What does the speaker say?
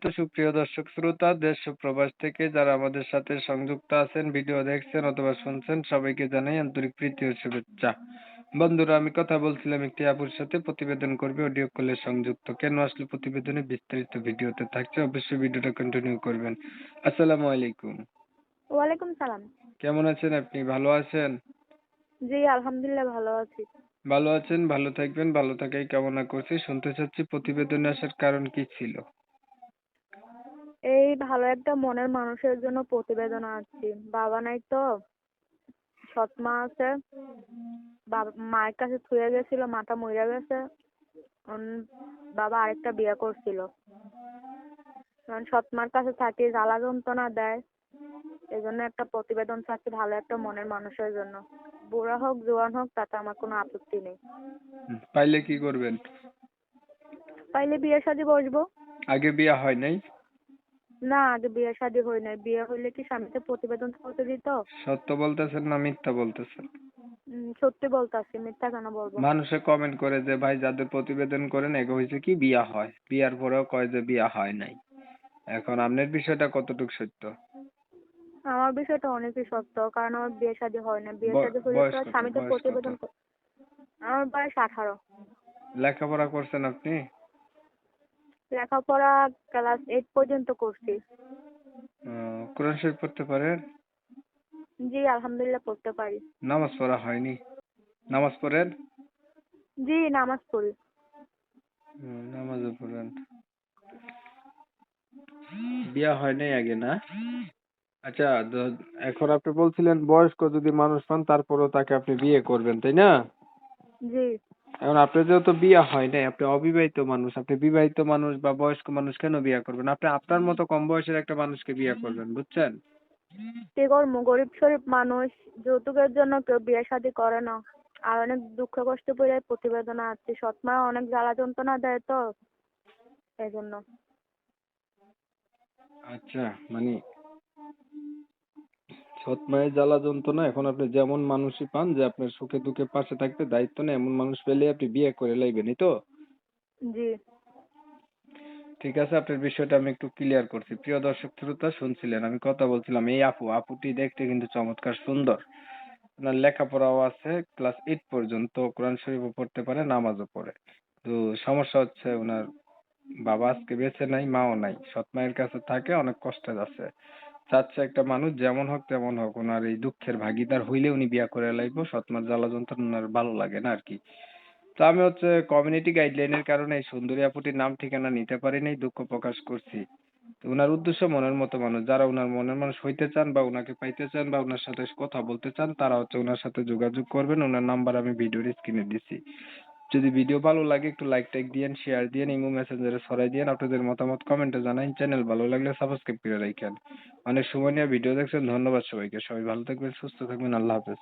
তো সুপ্রিয় দর্শক শ্রোতা, দেশ ও প্রবাস থেকে যারা আমাদের সাথে সংযুক্ত আছেন, ভিডিও দেখছেন অথবা শুনছেন, সবাইকে জানাই আন্তরিক প্রীতি ও শুভেচ্ছা। বন্ধুরা, আমি কথা বলছিলাম একটি আপুর সাথে, প্রতিবেদন করবে, অডিও কলে সংযুক্ত। কেন আসলে প্রতিবেদনে বিস্তারিত ভিডিওতে থাকছে, অবশ্যই ভিডিওটা কন্টিনিউ করবেন। আসসালামু আলাইকুম। ওয়ালাইকুম সালাম। কেমন আছেন আপনি? ভালো আছেন? জি, আলহামদুলিল্লাহ ভালো আছি। ভালো আছেন, ভালো থাকবেন, ভালো থাকাই কামনা করছি। শুনতে চাচ্ছি প্রতিবেদনে আসার কারণ কি ছিল? এই ভালো একটা মনের মানুষের জন্য প্রতিবেদন আসছি। বাবা নাই তো, সৎ মা আছে। মায়ের কাছে থুয়ে গেছিল, মাটা মইরা গেছে। বাবা আরেকটা বিয়ে করছিল। কারণ সৎ মার কাছে থাকি, জ্বালা যন্ত্রণা দেয়। এজন্য একটা প্রতিবেদন চাচ্ছি ভালো একটা মনের মানুষের জন্য। বুড়া হোক জোয়ান হোক তাতে আমার কোনো আপত্তি নেই। পাইলে কি করবেন? পাইলে বিয়ে শাদী বসবো। আগে বিয়ে হয় নাই? না, আগে বিয়ে শাদী হয় নাই। বিয়ে হইলে কি স্বামীকে প্রতিবেদন করতে দিত? সত্য বলতেছেন না মিথ্যা বলতেছেন? সত্যি বলতাছি, মিথ্যা কেন বলবো? মানুষে কমেন্ট করে যে ভাই যাদের প্রতিবেদন করেন এগো হয়েছে কি বিয়া হয়, বিয়ার পরেও কয় যে বিয়া হয় নাই। এখন আপনার বিষয়টা কতটুকু সত্য? আমার বিষয়টা অনেকই সত্য, কারণ আমার বিয়ে শাদী হয় না। বিয়ে শাদী হলে বয়স তো কত? স্বামীকে বয়স কত? প্রতিবেদন আমার বয়স 18। লেখাপড়া করছেন আপনি? লেখাপড়া ক্লাস 8 পর্যন্ত করছি। কোরআন শরীফ পড়তে পারেন? জি, আলহামদুলিল্লাহ পড়তে পারি। নামাজ পড়া হয়নি? নামাজ পড়েন? জি, নামাজ পড়ি। নামাজও পড়েন। বিয়া হয় নাই আগে না? আচ্ছা, এখন আপনি বলছিলেন বয়স্ক যদি মানুষ পান তারপরেও তাকে আপনি বিয়ে করবেন, তাই না? জি। এখন আপনার যেহেতু বিয়ে হয় নাই, আপনি অবিবাহিত মানুষ, আপনি বিবাহিত মানুষ বা বয়স্ক মানুষ কেন বিয়ে করবেন? আপনি আপনার মতো কম বয়সের একটা মানুষকে বিয়ে করবেন, বুঝছেন? কি করবো, গরিব শরীফ মানুষ, যৌতুকের জন্য কেউ বিয়ে শাদী করে না। আর অনেক দুঃখ কষ্ট পড়ে প্রতিবেদন আসছি। সৎ মা অনেক জ্বালা যন্ত্রণা দেয় তো, এই জন্য। আচ্ছা, মানে সৎ মায়ের জ্বালা যন্ত্রণা, এখন আপনি যেমন মানুষই পান যে আপনার সুখে দুঃখে পাশে থাকতে দায়িত্ব নেই, এমন মানুষ পেলে আপনি বিয়ে করে লাইবেন, এই তো? জি। ঠিক আছে, আপনার বিষয়টা আমি একটু ক্লিয়ার করছি। প্রিয় দর্শক শ্রোতা, শুনছিলেন আমি কথা বলছিলাম, এই আপুটি দেখতে কিন্তু চমৎকার সুন্দর। ওনার লেখাপড়াও আছে, ক্লাস 8 পর্যন্ত কোরআন শরীফও পড়তে পারে, নামাজও পড়ে। তো সমস্যা হচ্ছে ওনার বাবা আজকে বেঁচে নাই, মাও নাই, সৎ মায়ের কাছে থাকে, অনেক কষ্টে আছে। চাচ্ছে একটা মানুষ যেমন হোক তেমন হোক ওনার এই দুঃখের ভাগিদার হইলে উনি বিয়া করে লাইবো, সৎ মার জ্বালা যন্ত্রণা ওনার ভালো লাগে না আর কি। তো আমি হচ্ছে কমিউনিটি গাইডলাইনের কারণে এই সুন্দরী আপুটির নাম ঠিকানা নিতে পারিনি, দুঃখ প্রকাশ করছি। তো উনার উদ্দেশ্য মনের মতো মানুষ, যারা উনার মনের মানুষ হইতে চান বা উনাকে পাইতে চান বা উনার সাথে কথা বলতে চান, তারা হচ্ছে উনার সাথে যোগাযোগ করবেন। উনার নাম্বার আমি ভিডিওর স্ক্রিনে দিছি। যদি ভিডিও ভালো লাগে একটু লাইক টাইক দিয়েন, শেয়ার দিয়েন, ইমো মেসেঞ্জারে ছড়াই দিয়েন, আপনাদের মতামত কমেন্টে জানান। চ্যানেল ভালো লাগলে সাবস্ক্রাইব করে রাখেন। অনেক সময় নিয়ে ভিডিও দেখছেন, ধন্যবাদ সবাইকে। সবাই ভালো থাকবেন, সুস্থ থাকবেন, আল্লাহ হাফেজ।